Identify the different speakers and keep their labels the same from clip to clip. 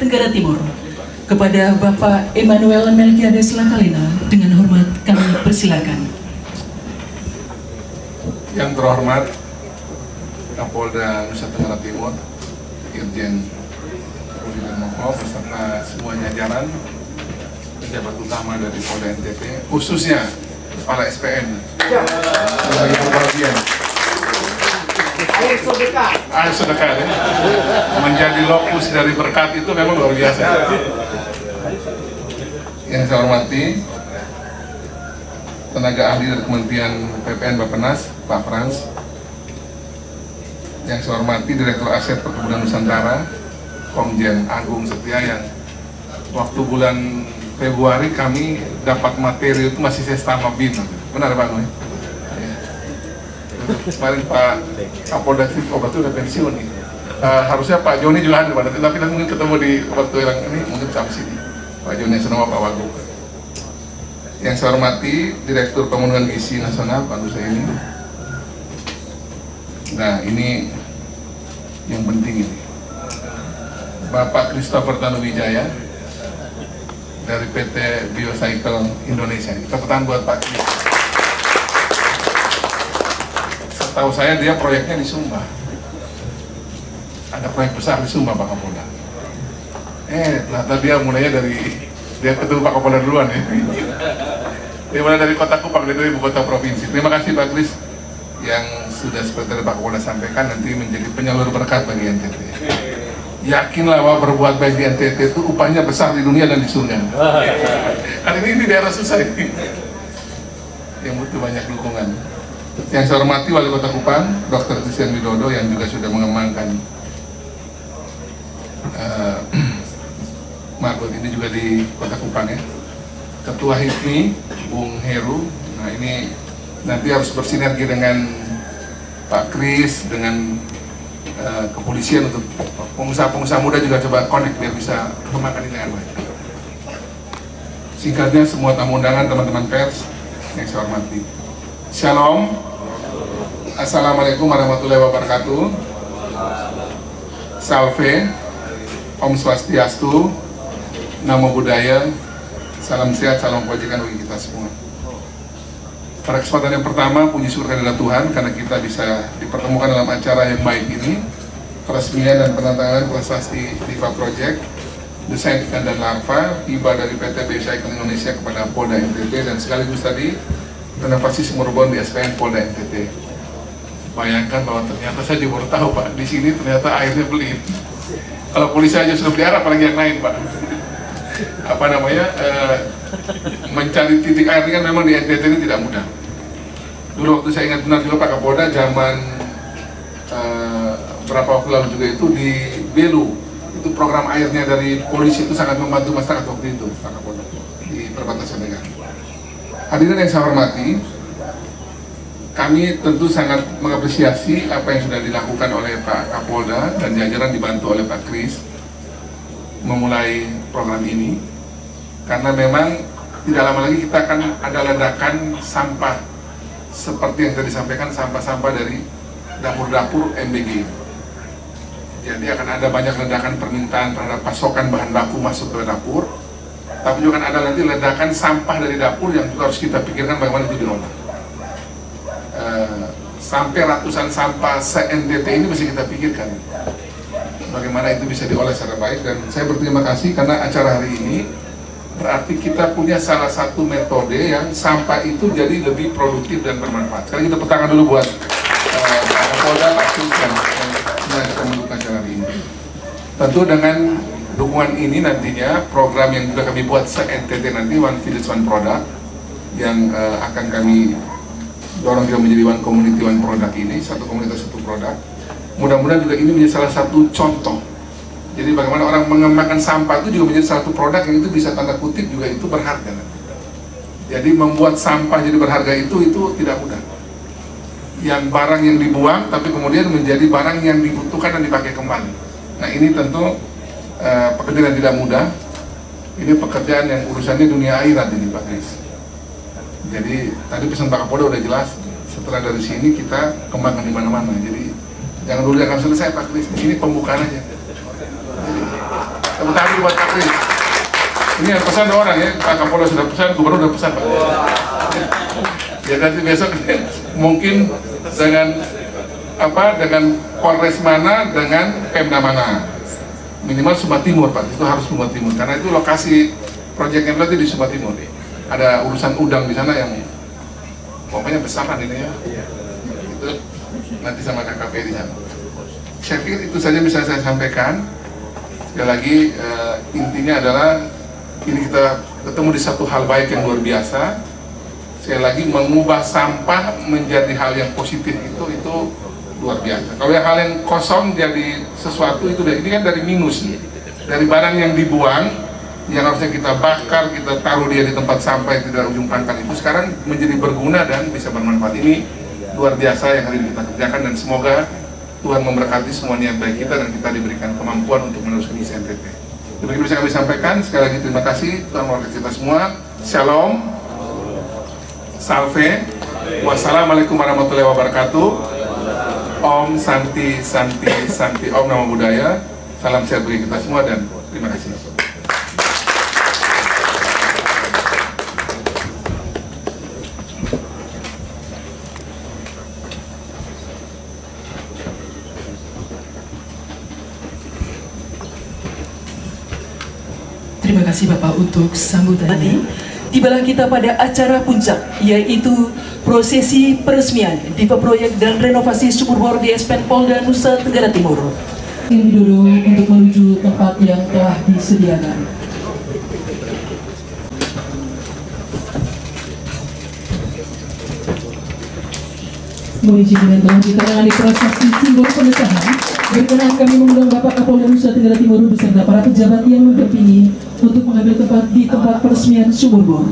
Speaker 1: Tenggara Timur. Kepada Bapak Emmanuel Melkiades Lakalina, dengan hormat kami persilakan.
Speaker 2: Yang terhormat Kapolda Nusa Tenggara Timur, Irjen Rudi Darmoko beserta semua jajaran pejabat utama dari Polda NTT, khususnya Kepala SPN sebagai berbagian air sedekah ya. Menjadi lokus dari berkat itu memang luar biasa. Yang saya hormati tenaga ahli dari Kementerian PPN Bappenas, Pak Frans. Yang saya hormati Direktur Aset Perkebunan Nusantara, Komjen Agung Setia, yang waktu bulan Februari kami dapat materi itu masih sesama BIN. Benar Pak Noy? Ya. Kemarin Pak Kapolda Obat itu udah pensiun nih. Harusnya Pak Joni juga hadir pada, tapi mungkin ketemu di waktu yang ini mungkin sampai sini. Pak Joni Senama, Pak Wagub. Yang saya hormati Direktur Pemenuhan Gizi Nasional, Pak Nusa ini. Nah ini yang penting ini, Bapak Christopher Tanuwijaya dari PT Biocycle Indonesia. Kita tangan buat Pak Kris. Setahu saya dia proyeknya di Sumba. Ada proyek besar di Sumba Pak Kapolda. Ternyata dia mulainya dari, dia ketemu Pak Kapolda duluan ya. Dia mulai dari Kota Kupang, dari ibu kota provinsi. Terima kasih Pak Kris yang sudah seperti Pak Kapolda sampaikan nanti menjadi penyalur berkat bagi NTT. Yakinlah bahwa berbuat baik di NTT itu upahnya besar di dunia dan di surga. Kan ini di daerah susah ini, yang butuh banyak dukungan. Yang saya hormati Wali Kota Kupang, Dr. Christian Widodo, yang juga sudah mengembangkan marbot ini juga di Kota Kupang ya. Ketua HIPMI, Bung Heru. Nah ini nanti harus bersinergi dengan Pak Kris, dengan kepolisian untuk pengusaha-pengusaha muda juga coba connect biar bisa kembangkan ini dengan baik. Singkatnya semua tamu undangan, teman-teman pers yang saya hormati. Shalom. Assalamualaikum warahmatullahi wabarakatuh. Salve. Om Swastiastu. Namo Buddhaya. Salam sehat, salam kebajikan bagi kita semua. Pada kesempatan yang pertama, puji syukur kehadirat Tuhan karena kita bisa dipertemukan dalam acara yang baik ini, peresmian dan penandatanganan prestasi Diva Project, desain ikan dan larva, tiba dari PT Biocycle Indonesia kepada Polda NTT, dan sekaligus tadi renovasi sumur bor di SPN Polda NTT. Bayangkan bahwa ternyata saya juga baru tahu Pak, di sini ternyata airnya beli. Kalau polisi aja sudah pelihara, apalagi yang lain Pak. Apa namanya, mencari titik air ini kan memang di NTT ini tidak mudah. Dulu waktu saya ingat benar juga Pak Kapolda zaman berapa waktu lalu juga itu di Belu, itu program airnya dari polisi itu sangat membantu masyarakat waktu itu Pak Kapolda di perbatasan negara. Hadirin yang saya hormati, kami tentu sangat mengapresiasi apa yang sudah dilakukan oleh Pak Kapolda dan jajaran dibantu oleh Pak Kris memulai program ini, karena memang tidak lama lagi kita akan ada ledakan sampah seperti yang tadi disampaikan, sampah-sampah dari dapur-dapur MBG. Jadi akan ada banyak ledakan permintaan terhadap pasokan bahan baku masuk ke dapur, tapi juga akan ada nanti ledakan sampah dari dapur yang juga harus kita pikirkan bagaimana itu diolah. Sampai ratusan sampah se-NTT ini mesti kita pikirkan bagaimana itu bisa diolah secara baik. Dan saya berterima kasih karena acara hari ini berarti kita punya salah satu metode yang sampah itu jadi lebih produktif dan bermanfaat. Sekarang kita petangan dulu buat Pak Kapolda, Pak Kris yang kita mendukung acara hari ini. Tentu dengan dukungan ini nantinya program yang juga kami buat se-NTT nanti, One Village One Product, yang akan kami dorong juga menjadi One Community One Product ini, satu komunitas satu produk. Mudah-mudahan juga ini menjadi salah satu contoh. Jadi bagaimana orang mengembangkan sampah itu juga menjadi satu produk yang itu bisa tanda kutip juga itu berharga. Jadi membuat sampah jadi berharga itu tidak mudah. Yang barang yang dibuang tapi kemudian menjadi barang yang dibutuhkan dan dipakai kembali. Nah ini tentu pekerjaan yang tidak mudah. Ini pekerjaan yang urusannya dunia akhirat ini Pak Kris. Jadi tadi pesan Pak Kapolda udah jelas. Setelah dari sini kita kembangkan di mana-mana. Jadi jangan dulu yang selesai Pak Kris, di sini pembukaan aja. Jadi, Tepuk tangan buat Kapolres. Ini yang pesan orang ya, Pak Kapolres sudah pesan, Gubernur sudah pesan Pak. Ya nanti besok mungkin dengan dengan Polres mana, dengan Pemda mana. Minimal Sumba Timur Pak, itu harus Sumba Timur karena itu lokasi proyeknya berarti di Sumba Timur. Ada urusan udang di sana yang pokoknya besaran ini ya. Itu nanti sama KKP di sana. Saya pikir itu saja bisa saya sampaikan. Sekali lagi intinya adalah ini kita ketemu di satu hal baik yang luar biasa. Sekali lagi mengubah sampah menjadi hal yang positif itu luar biasa. Kalau hal yang kosong jadi sesuatu itu ini kan dari minus, dari barang yang dibuang yang harusnya kita bakar, kita taruh dia di tempat sampah yang tidak ujung pangkal itu sekarang menjadi berguna dan bisa bermanfaat. Ini luar biasa yang hari ini kita kerjakan dan semoga Tuhan memberkati semua niat baik kita dan kita diberikan kemampuan untuk meneruskan misi NTT. Demikian bisa kami sampaikan. Sekali lagi terima kasih Tuhan memberkati kita semua. Shalom, salve, wassalamualaikum warahmatullahi wabarakatuh. Om Santi Santi Santi, Om Namo Buddhaya. Salam sehat bagi kita semua dan terima kasih.
Speaker 1: Terima kasih Bapak untuk sambutannya. Tibalah kita pada acara puncak, yaitu prosesi peresmian Diva Proyek dan Renovasi Sumur Bor di Espen Polda Nusa Tenggara Timur. Yang didorong untuk menuju tempat yang telah disediakan. Mohon izin dengan telah ditangani prasasti simbol pengesahan. Berkenan kami mengundang Bapak Kapolda Nusa Tenggara Timur beserta para pejabat yang mendampingi untuk mengambil tempat di tempat peresmian Sumur Bor.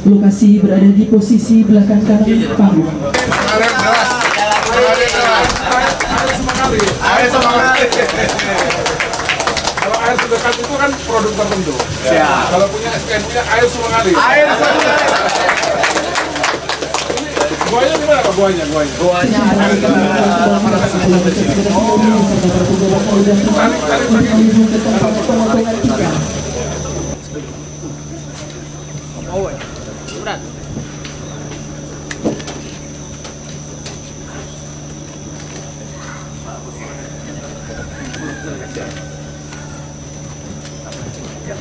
Speaker 1: Lokasi berada di posisi belakang kanan panggung.
Speaker 2: Kalau air sedekat itu kan produk tertentu. Kalau punya SKN punya air Sumangali. Buahnya gimana Pak? Buahnya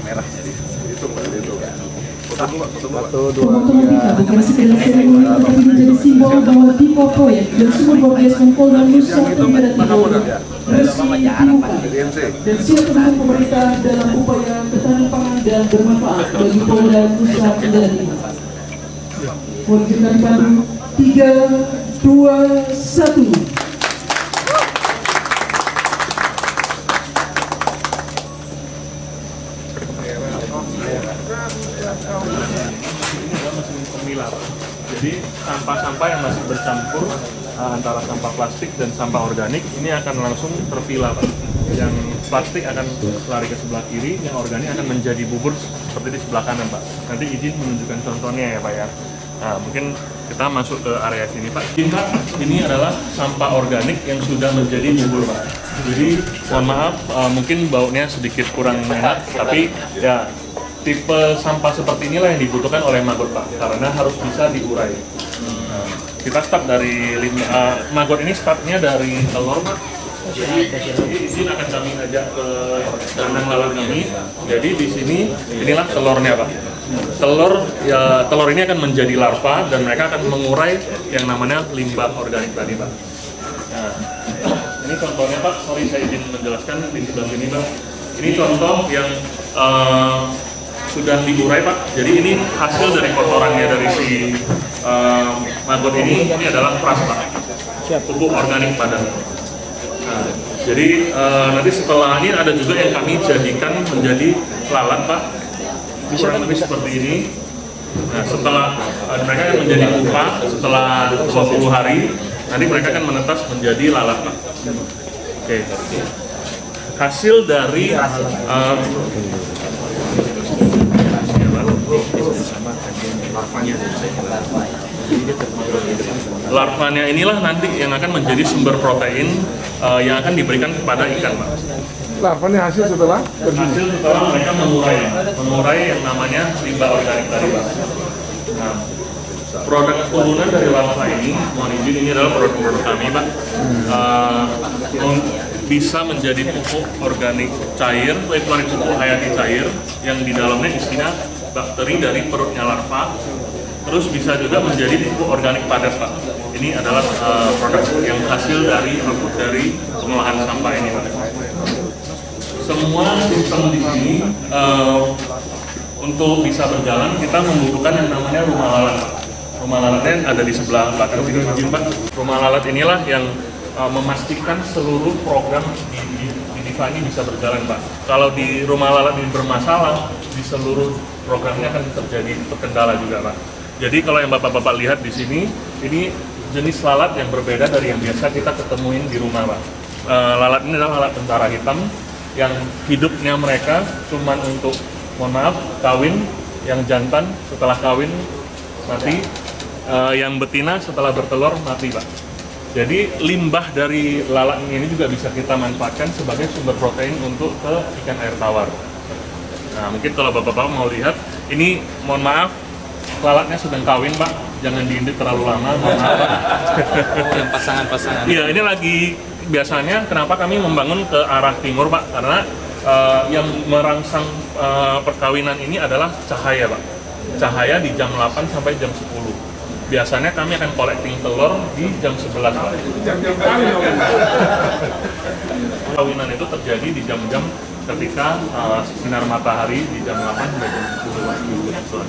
Speaker 2: merah jadi itu kan. Satu, dua,
Speaker 1: tiga. Bukan sekedar seremoni, tetapi menjadi simbol bahwa Diva Proyek dan Sumur Bor Espen Polda Nusa Tenggara Timur resmi dibuka dan siap mendukung pemerintah dalam upaya ketahanan pangan dan bermanfaat bagi Polda Nusa Tenggara Timur. Wajibkan padu 3, 2, 1.
Speaker 3: Pemilah. Jadi sampah-sampah yang masih bercampur antara sampah plastik dan sampah organik ini akan langsung terpilah Pak. Yang plastik akan lari ke sebelah kiri, yang organik akan menjadi bubur seperti di sebelah kanan Pak. Nanti izin menunjukkan contohnya ya Pak ya. Nah, mungkin kita masuk ke area sini Pak. Ini adalah sampah organik yang sudah menjadi bubur Pak. Jadi mohon maaf mungkin baunya sedikit kurang enak, tapi ya tipe sampah seperti inilah yang dibutuhkan oleh Maggot Pak, karena harus bisa diurai. Nah, kita start dari Maggot ini startnya dari telur Pak. Jadi izin akan kami ajak ke kandang lalat kami. Jadi di sini inilah telurnya Pak. Telur ini akan menjadi larva dan mereka akan mengurai yang namanya limbah organik tadi Pak. Nah, ini contohnya Pak. Sorry saya izin menjelaskan di sebelah sini Pak. Ini contoh yang sudah diurai Pak. Jadi ini hasil dari kotorannya dari si maggot ini adalah pras Pak. Pupuk organik padat. Nah, jadi nanti setelah ini ada juga yang kami jadikan menjadi lalat Pak. Kurang lebih seperti ini. Nah, setelah mereka akan menjadi pupa setelah 20 hari, nanti mereka akan menetas menjadi lalat Pak. Oke. Hasil dari larvanya inilah nanti yang akan menjadi sumber protein yang akan diberikan kepada ikan Pak.
Speaker 2: larvanya hasil setelah
Speaker 3: hasil setelah mereka mengurai yang namanya limbah organik tadi, Pak. Nah, produk turunan dari larva ini, mohon izin, ini adalah produk-produk kami, Pak. Bisa menjadi pupuk organik cair, pupuk hayati cair yang di dalamnya isinya bakteri dari perutnya larva. Terus bisa juga menjadi pupuk organik padat, Pak. Ini adalah produk yang hasil dari output dari pengolahan sampah ini, Pak. Semua sistem di sini untuk bisa berjalan kita membutuhkan yang namanya rumah lalat. Rumah lalatnya ada di sebelah belakang sini, Pak. Rumah lalat inilah yang memastikan seluruh program di Diva ini bisa berjalan, Pak. Kalau di rumah lalat ini bermasalah, di seluruh programnya akan terjadi terkendala juga, Pak. Jadi kalau yang Bapak-Bapak lihat di sini, ini jenis lalat yang berbeda dari yang biasa kita ketemuin di rumah, Pak. Lalat ini adalah lalat tentara hitam yang hidupnya mereka cuman untuk, mohon maaf, kawin. Yang jantan setelah kawin mati, yang betina setelah bertelur mati, Pak. Jadi limbah dari lalat ini juga bisa kita manfaatkan sebagai sumber protein untuk ke ikan air tawar. Nah, mungkin kalau Bapak-Bapak mau lihat, ini mohon maaf, lalatnya sedang kawin, Pak. Jangan diinduk terlalu lama, mohon maaf, Pak.
Speaker 4: Oh, yang pasangan-pasangan.
Speaker 3: Iya, ini lagi biasanya kenapa kami membangun ke arah timur, Pak? Karena yang merangsang perkawinan ini adalah cahaya, Pak. Cahaya di jam 8 sampai jam 10. Biasanya kami akan collecting telur di jam 11, Pak. Perkawinan itu terjadi di jam-jam ketika sinar matahari di jam 8 sampai jam 10.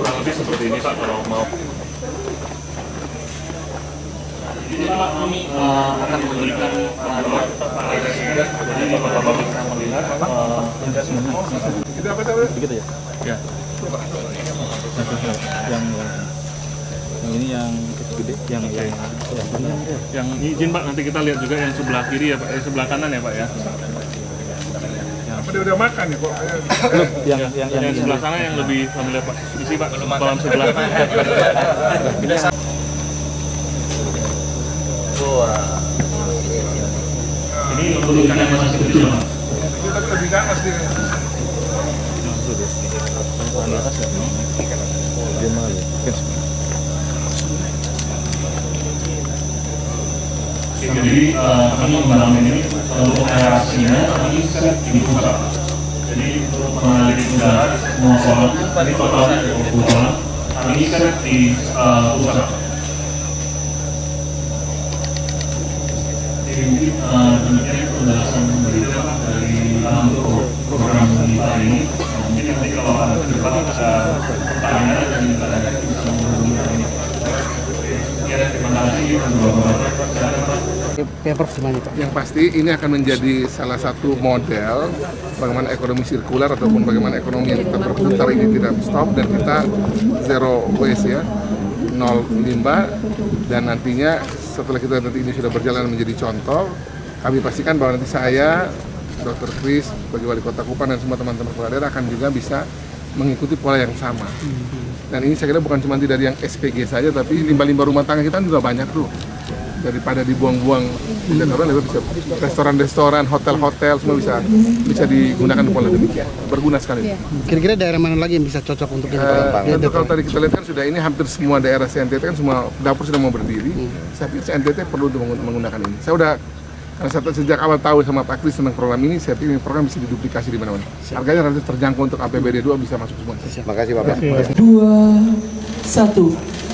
Speaker 3: Kurang lebih seperti ini, Pak, kalau mau. Jadi Pak, kami akan memberikan jadi Bapak-Bapak bisa melihat
Speaker 4: Begitu ya?
Speaker 3: ya.
Speaker 4: Yang ini yang gede,
Speaker 3: Yang izin, Pak, nanti kita lihat juga yang sebelah kiri ya, Pak, sebelah kanan ya, Pak ya.
Speaker 2: Apa dia udah makan ya kok?
Speaker 3: Yang sebelah sana yang lebih familiar, Pak. Isi, Pak, kolam sebelah. Ini untuk ikan yang masih kecil, Pak.
Speaker 2: Tapi lebih ganas dia.
Speaker 3: Jadi kami membangun ini untuk aerasinya kami set di pusat. Jadi untuk mengalir udara di semua kolam, ini totalnya 20 kolam, kami set di pusat. Jadi demikian penjelasan dari program kita ini. Mungkin nanti kalau ada ke depan ada pertanyaan dan kita bisa menghubungi ini. Ya, terima kasih.
Speaker 2: Yang pasti ini akan menjadi salah satu model bagaimana ekonomi sirkular ataupun bagaimana ekonomi yang kita berputar ini tidak stop dan kita zero waste ya, nol limbah, dan nantinya setelah kita nanti ini sudah berjalan menjadi contoh, kami pastikan bahwa nanti saya, Dr. Kris, sebagai Wali Kota Kupang dan semua teman-teman kepala daerah akan juga bisa mengikuti pola yang sama. Dan ini saya kira bukan cuma dari yang SPG saja, tapi limbah-limbah rumah tangga kita juga banyak tuh. Daripada dibuang-buang di Jakarta, bisa restoran-restoran, hotel-hotel semua bisa digunakan pola demikian. Berguna sekali.
Speaker 5: Kira-kira daerah mana lagi yang bisa cocok untuk
Speaker 2: tentu kalau tadi kita lihat kan sudah ini hampir semua daerah NTT kan semua dapur sudah mau berdiri. Saya pikir NTT perlu untuk menggunakan ini. Saya udah karena sejak awal tahu sama Pak Kris tentang program ini, saya pikir program bisa diduplikasi di mana-mana. Harganya relatif terjangkau untuk APBD 2 bisa masuk semua.
Speaker 5: Terima kasih, Bapak.
Speaker 1: 2, 1.